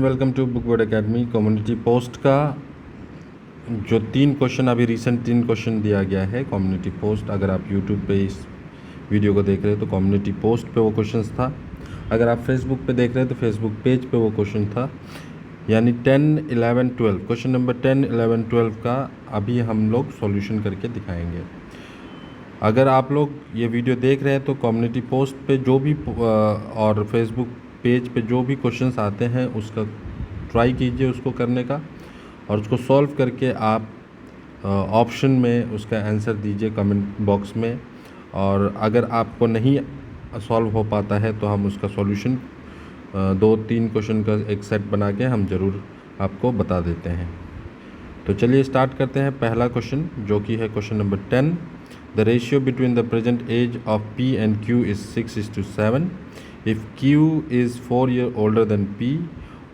Welcome to book word academy. Community post का जो 3 question अभी रिसेंट 3 क्वेश्चन दिया गया है कम्युनिटी पोस्ट, अगर आप यूट्यूब पे इस वीडियो को देख रहे हैं तो कम्युनिटी पोस्ट पे वो क्वेश्चंस था। अगर आप फेसबुक पे देख रहे हैं तो फेसबुक पेज पे वो क्वेश्चन था। यानी 10, 11, 12 क्वेश्चन नंबर 10, 11, 12 का अभी हम लोग सॉल्यूशन करके दिखाएंगे। अगर आप लोग ये वीडियो देख रहे हैं तो कम्युनिटी पोस्ट पे जो भी और फेसबुक पेज पे जो भी क्वेश्चंस आते हैं उसका ट्राई कीजिए उसको करने का, और उसको सॉल्व करके आप ऑप्शन में उसका आंसर दीजिए कमेंट बॉक्स में। और अगर आपको नहीं सॉल्व हो पाता है तो हम उसका सॉल्यूशन 2-3 क्वेश्चन का एक सेट बना के हम ज़रूर आपको बता देते हैं। तो चलिए स्टार्ट करते हैं। पहला क्वेश्चन जो कि है question number 10। The ratio between the present age of P and Q is 6:7. If Q is 4 years older than P,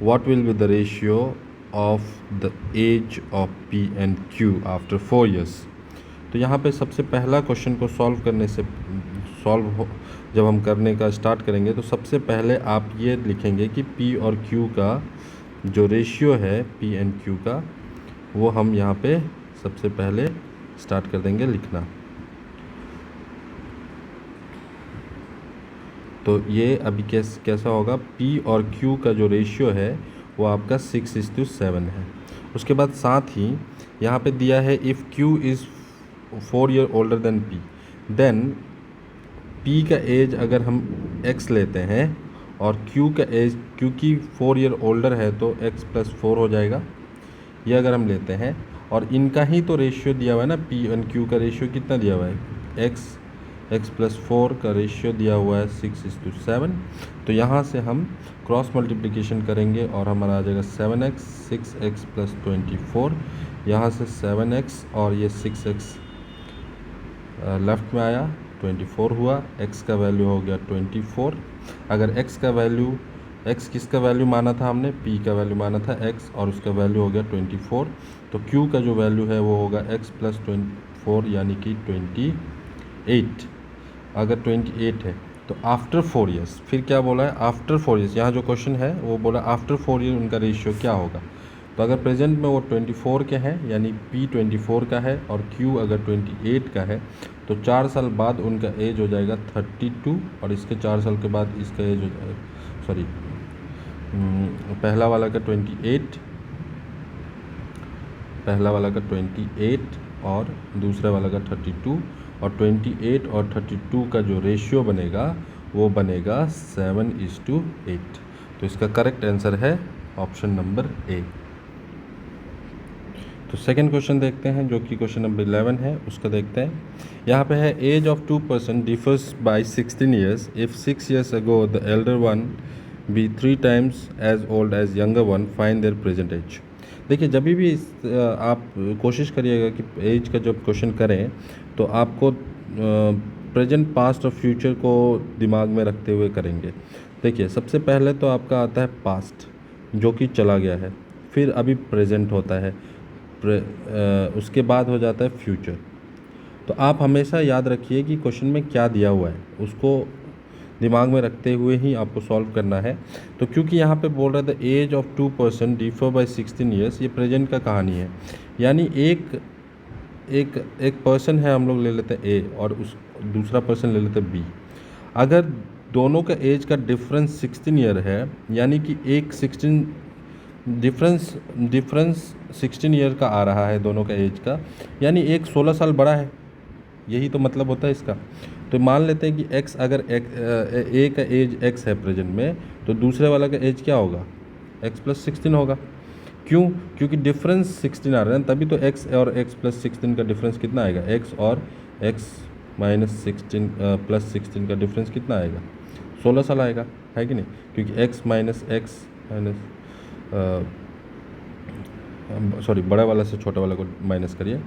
what will be the ratio of the age of P and Q after 4 years? तो यहाँ पे सबसे पहला question को solve करने से जब हम करने का स्टार्ट करेंगे तो सबसे पहले आप ये लिखेंगे कि P और Q का जो रेशियो है P एंड Q का, वो हम यहाँ पे सबसे पहले स्टार्ट कर देंगे लिखना। तो ये अभी कैसा होगा, P और Q का जो रेशियो है वो आपका 6:7 है। उसके बाद साथ ही यहाँ पे दिया है if Q is 4 years older than P, then P का एज अगर हम X लेते हैं और Q का एज क्योंकि 4 years ओल्डर है तो X+4 हो जाएगा। ये अगर हम लेते हैं और इनका ही तो रेशियो दिया हुआ है ना, P एंड Q का रेशियो कितना दिया हुआ है, X+4 का रेशियो दिया हुआ है 6:7। तो यहाँ से हम क्रॉस मल्टीप्लिकेशन करेंगे और हमारा आ जाएगा 7x, 6x + 24। यहाँ से 7x और ये 6x लेफ़्ट में आया, 24 हुआ। x का वैल्यू हो गया 24। अगर x का वैल्यू, x किसका वैल्यू माना था हमने, p का वैल्यू माना था x, और उसका वैल्यू हो गया 24। तो q का जो वैल्यू है वो होगा x+24 यानी कि 28। अगर 28 है तो आफ्टर 4 ईयर्स, फिर क्या बोला है आफ्टर 4 ईयर्स, यहाँ जो क्वेश्चन है वो बोला आफ्टर 4 ईयर उनका रेशियो क्या होगा। तो अगर प्रेजेंट में वो 24 के हैं यानी P 24 का है और Q अगर 28 का है तो 4 साल बाद उनका एज हो जाएगा 32, और इसके 4 साल के बाद इसका एज हो जाएगा, सॉरी पहला वाला का 28, पहला वाला का 28 और दूसरा वाला का 32, और 28 और 32 का जो रेशियो बनेगा वो बनेगा 7:8। तो इसका करेक्ट आंसर है ऑप्शन नंबर ए। तो सेकंड क्वेश्चन देखते हैं जो कि क्वेश्चन नंबर 11 है, उसका देखते हैं। यहाँ पे है age of 2 person differs by 16 years if 6 years ago the elder one be 3 times age old age younger one, find their present age. देखिए जब भी आप कोशिश करिएगा कि एज का जब क्वेश्चन करें तो आपको प्रेजेंट, पास्ट और फ्यूचर को दिमाग में रखते हुए करेंगे। देखिए सबसे पहले तो आपका आता है पास्ट जो कि चला गया है, फिर अभी प्रेजेंट होता है, उसके बाद हो जाता है फ्यूचर। तो आप हमेशा याद रखिए कि क्वेश्चन में क्या दिया हुआ है उसको दिमाग में रखते हुए ही आपको सॉल्व करना है। तो क्योंकि यहाँ पे बोल रहा था age of 2 person differ by 16 years, ये प्रेजेंट का कहानी है। यानी एक पर्सन है, हम लोग ले लेते हैं ए और उस दूसरा पर्सन ले लेते हैं बी। अगर दोनों का एज का डिफरेंस 16 ईयर है यानी कि एक 16 डिफरेंस 16 ईयर का आ रहा है दोनों का एज का, यानी एक 16 साल बड़ा है, यही तो मतलब होता है इसका। तो मान लेते हैं कि x अगर ए का एज x है प्रेजेंट में, तो दूसरे वाला का एज क्या होगा, x+16 होगा। क्यों? क्योंकि डिफरेंस 16 आ रहा है, तभी तो x और x+16 का डिफरेंस कितना आएगा, x और x-16 +16 का डिफरेंस कितना आएगा, 16 साल आएगा, है कि नहीं। क्योंकि x माइनस सॉरी बड़े वाला से छोटे वाले को माइनस करिए,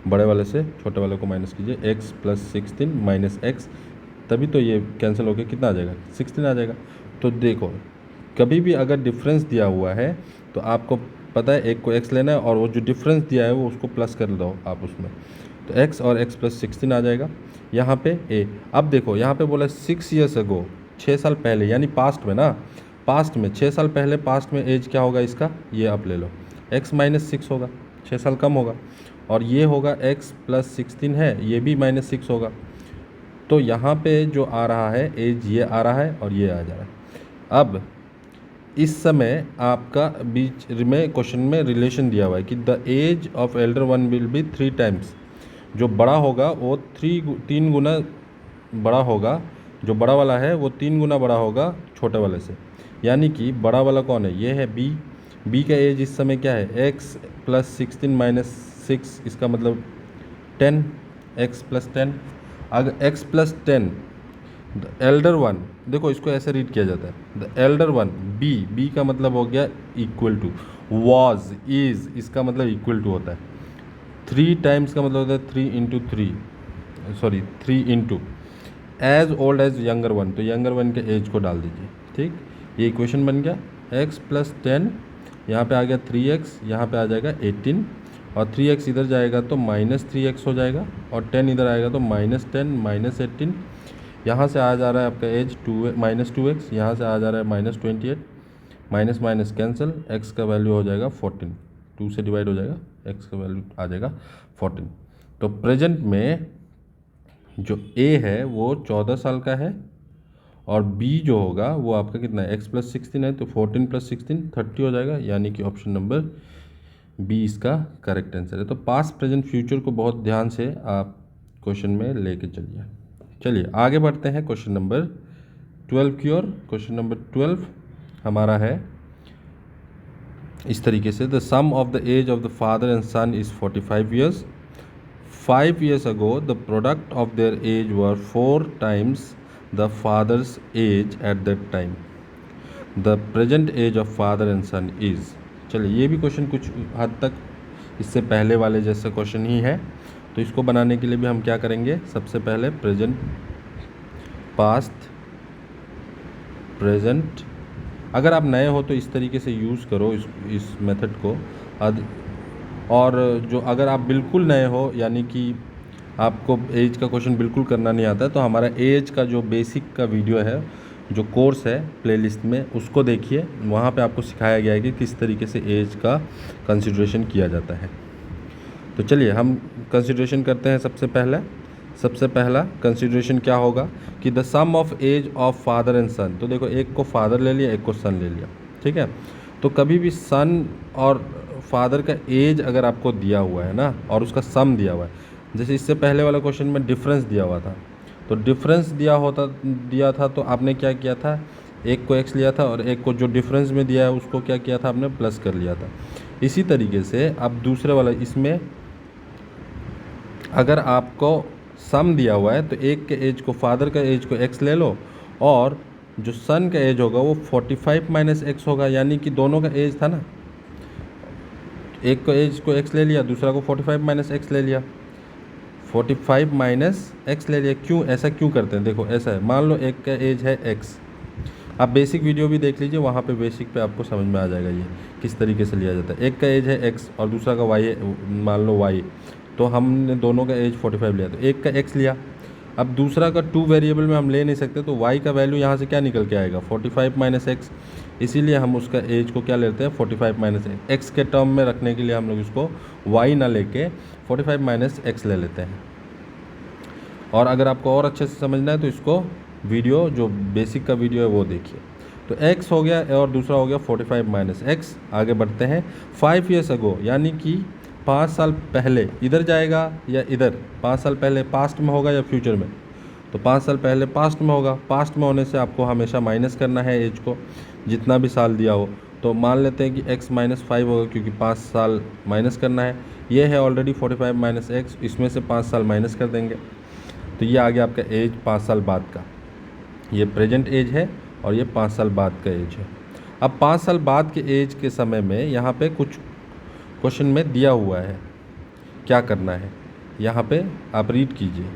बड़े वाले से छोटे वाले को माइनस कीजिए, x+16 माइनस x, तभी तो ये कैंसिल होकर कितना आ जाएगा, 16 आ जाएगा। तो देखो कभी भी अगर डिफरेंस दिया हुआ है तो आपको पता है एक को x लेना है और वो जो डिफरेंस दिया है वो उसको प्लस कर दो आप उसमें, तो x और x+16 आ जाएगा यहाँ पे a। अब देखो यहाँ पे बोला 6 years अगो, 6 साल पहले, यानी पास्ट में ना, पास्ट में 6 साल पहले पास्ट में एज क्या होगा इसका, ये आप ले लो, x माइनस 6 होगा, 6 साल कम होगा, और ये होगा x प्लस 16 है, ये भी माइनस 6 होगा। तो यहाँ पे जो आ रहा है एज, ये आ रहा है और ये आ जा रहा है। अब इस समय आपका बीच में क्वेश्चन में रिलेशन दिया हुआ है कि the age of elder one will be 3 times, जो बड़ा होगा वो 3 गुना बड़ा होगा, जो बड़ा वाला है वो 3 गुना बड़ा होगा छोटे वाले से। यानी कि बड़ा वाला कौन है, ये है बी का एज इस समय क्या है, x प्लस 16 माइनस 6, इसका मतलब 10, x प्लस 10। अगर x plus 10 the elder one, देखो इसको ऐसे रीड किया जाता है, द एल्डर वन, बी का मतलब हो गया इक्वल टू, वॉज, इज, इसका मतलब इक्वल टू होता है, 3 टाइम्स का मतलब होता है 3 into age old age younger one, तो यंगर वन के एज को डाल दीजिए। ठीक, ये इक्वेशन बन गया, x प्लस 10, यहाँ पे आ गया 3x, यहाँ पे आ जाएगा 18, और 3x इधर जाएगा तो माइनस 3x हो जाएगा, और 10 इधर आएगा तो माइनस 10 माइनस 18, यहाँ से आ जा रहा है आपका एज माइनस 2x, यहाँ से आ जा रहा है minus 28, minus minus cancel, x का वैल्यू हो जाएगा 14, 2 से डिवाइड हो जाएगा, x का वैल्यू आ जाएगा 14। तो प्रेजेंट में जो a है वो 14 साल का है, और b जो होगा वो आपका कितना है, x प्लस 16 है, तो 14 प्लस 16 30 हो जाएगा, यानी कि ऑप्शन नंबर बी इसका करेक्ट आंसर है। तो पास्ट प्रेजेंट फ्यूचर को बहुत ध्यान से आप क्वेश्चन में लेके चलिए। चलिए आगे बढ़ते हैं क्वेश्चन नंबर 12 की ओर। क्वेश्चन नंबर 12 हमारा है इस तरीके से, the sum of the age of the father and son is 45 years. 5 years ago the product of their age were 4 times the father's age at that time. The present age of father and son is। चलिए ये भी question कुछ हद तक इससे पहले वाले जैसा क्वेश्चन ही है, तो इसको बनाने के लिए भी हम क्या करेंगे, सबसे पहले प्रेजेंट, पास्ट, प्रेजेंट। अगर आप नए हो तो इस तरीके से यूज़ करो इस मेथड को, और जो अगर आप बिल्कुल नए हो, यानी कि आपको एज का क्वेश्चन बिल्कुल करना नहीं आता है, तो हमारा एज का जो बेसिक का वीडियो है, जो कोर्स है प्लेलिस्ट में, उसको देखिए, वहाँ पे आपको सिखाया गया है कि किस तरीके से एज का कंसिडरेशन किया जाता है। तो चलिए हम कंसिडरेशन करते हैं। सबसे पहला कंसिडरेशन क्या होगा कि the sum of age of father and son. तो देखो, एक को फादर ले लिया, एक को सन ले लिया, ठीक है। तो कभी भी सन और फादर का एज अगर आपको दिया हुआ है ना, और उसका सम दिया हुआ है, जैसे इससे पहले वाला क्वेश्चन में डिफरेंस दिया हुआ था, तो डिफरेंस दिया था तो आपने क्या किया था, एक को x लिया था और एक को जो डिफरेंस में दिया है उसको क्या किया था, आपने प्लस कर लिया था। इसी तरीके से अब दूसरे वाला, इसमें अगर आपको सम दिया हुआ है तो एक के एज को, फादर का एज को x ले लो, और जो सन का एज होगा वो 45 माइनस एक्स होगा, यानी कि दोनों का एज था ना, एक को एज को x ले लिया, दूसरा को 45 माइनस एक्स ले लिया, 45 माइनस एक्स ले लिया। क्यों, ऐसा क्यों करते हैं, देखो ऐसा है, मान लो एक का एज है x, आप बेसिक वीडियो भी देख लीजिए, वहाँ पे बेसिक पे आपको समझ में आ जाएगा ये किस तरीके से लिया जाता है। एक का एज है x और दूसरा का y, मान लो y, तो हमने दोनों का एज 45 लिया, तो एक का x लिया। अब दूसरा का 2 वेरिएबल में हम ले नहीं सकते, तो y का वैल्यू यहाँ से क्या निकल के आएगा, 45 माइनस एक्स, इसीलिए हम उसका एज को क्या लेते हैं, 45 माइनस एक्स के टर्म में रखने के लिए हम लोग इसको y ना लेके 45 माइनस एक्स ले लेते हैं। और अगर आपको और अच्छे से समझना है तो इसको वीडियो, जो बेसिक का वीडियो है वो देखिए। तो x हो गया और दूसरा हो गया 45 माइनस एक्स। आगे बढ़ते हैं, 5 ईयर्स अगो, यानी कि 5 साल पहले, इधर जाएगा या इधर, 5 साल पहले पास्ट में होगा या फ्यूचर में, तो 5 साल पहले पास्ट में होगा। पास्ट में होने से आपको हमेशा माइनस करना है एज को, जितना भी साल दिया हो। तो मान लेते हैं कि x माइनस 5 होगा, क्योंकि 5 साल माइनस करना है। ये है ऑलरेडी 45 माइनस एक्स, इसमें से 5 साल माइनस कर देंगे, तो ये आ गया आपका एज 5 साल बाद का। ये प्रेजेंट एज है और ये 5 साल बाद का एज है। अब 5 साल बाद के एज के समय में यहाँ पे कुछ क्वेश्चन में दिया हुआ है, क्या करना है, यहाँ पे आप रीड कीजिए।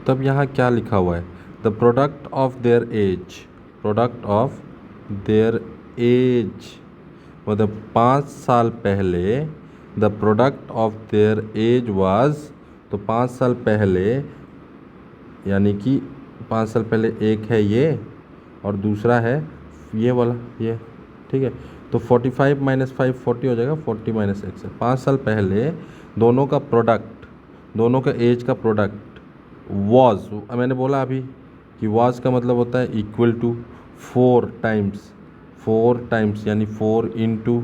तब यहाँ क्या लिखा हुआ है, the product of their age, product of their age, मतलब 5 साल पहले, the product of their age was, तो 5 साल पहले, यानी कि 5 साल पहले एक है ये, और दूसरा है ये वाला ये, ठीक है। तो 45 माइनस 5 40 हो जाएगा, 40 माइनस एक्स है। 5 साल पहले दोनों का प्रोडक्ट, दोनों का एज का प्रोडक्ट वॉज, मैंने बोला अभी कि वॉज का मतलब होता है इक्वल टू 4 टाइम्स यानी 4 into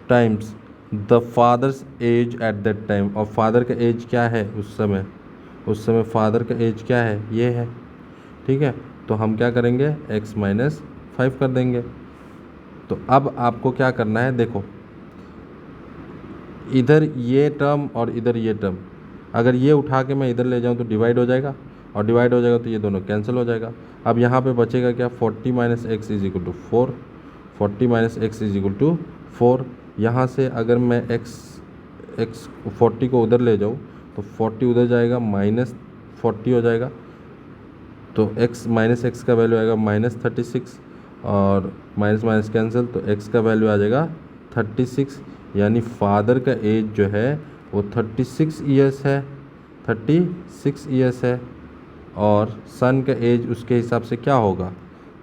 times the father's age at that time. और फादर का एज क्या है उस समय फादर का एज क्या है, ये है, ठीक है। तो हम क्या करेंगे, x माइनस 5 कर देंगे। तो अब आपको क्या करना है, देखो इधर ये टर्म और इधर ये टर्म, अगर ये उठा के मैं इधर ले जाऊँ तो डिवाइड हो जाएगा, और डिवाइड हो जाएगा तो ये दोनों कैंसिल हो जाएगा। अब यहाँ पे बचेगा क्या, 40 minus X is equal to 4, 40 minus X is equal to 4। यहाँ से अगर मैं x 40 को उधर ले जाऊँ तो 40 उधर जाएगा, माइनस 40 हो जाएगा। तो x माइनस एक्स का वैल्यू आएगा माइनस 36, और माइनस माइनस कैंसिल, तो x का वैल्यू आ जाएगा 36। यानी फादर का एज जो है वो 36 ईयर्स है, 36 ईयर्स है। और सन का एज उसके हिसाब से क्या होगा,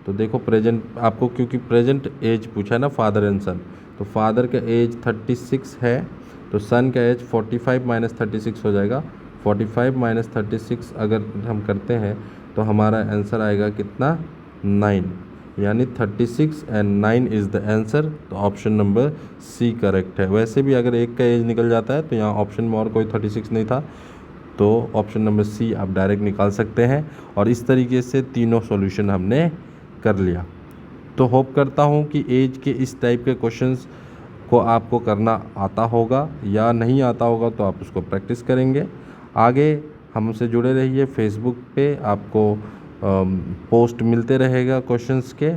तो देखो प्रेजेंट आपको, क्योंकि प्रेजेंट एज पूछा है ना फादर एंड सन, तो फादर का एज 36 है, तो सन का एज 45 माइनस 36 हो जाएगा। 45 माइनस 36 अगर हम करते हैं तो हमारा आंसर आएगा कितना, 9। यानी 36 एंड 9 इज़ द आंसर। तो ऑप्शन नंबर सी करेक्ट है। वैसे भी अगर एक का एज निकल जाता है तो यहाँ ऑप्शन में और कोई 36 नहीं था, तो ऑप्शन नंबर सी आप डायरेक्ट निकाल सकते हैं। और इस तरीके से तीनों सॉल्यूशन हमने कर लिया। तो होप करता हूँ कि एज के इस टाइप के क्वेश्चंस को आपको करना आता होगा, या नहीं आता होगा तो आप उसको प्रैक्टिस करेंगे। आगे हमसे जुड़े रहिए, फेसबुक पे आपको पोस्ट मिलते रहेगा क्वेश्चंस के।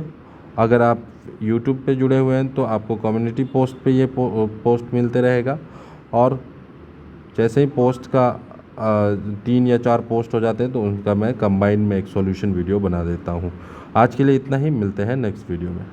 अगर आप यूट्यूब पे जुड़े हुए हैं तो आपको कम्युनिटी पोस्ट पे ये पोस्ट मिलते रहेगा। और जैसे ही पोस्ट का 3 या 4 पोस्ट हो जाते हैं तो उनका मैं कंबाइन में एक सॉल्यूशन वीडियो बना देता हूँ। आज के लिए इतना ही, मिलते हैं नेक्स्ट वीडियो में।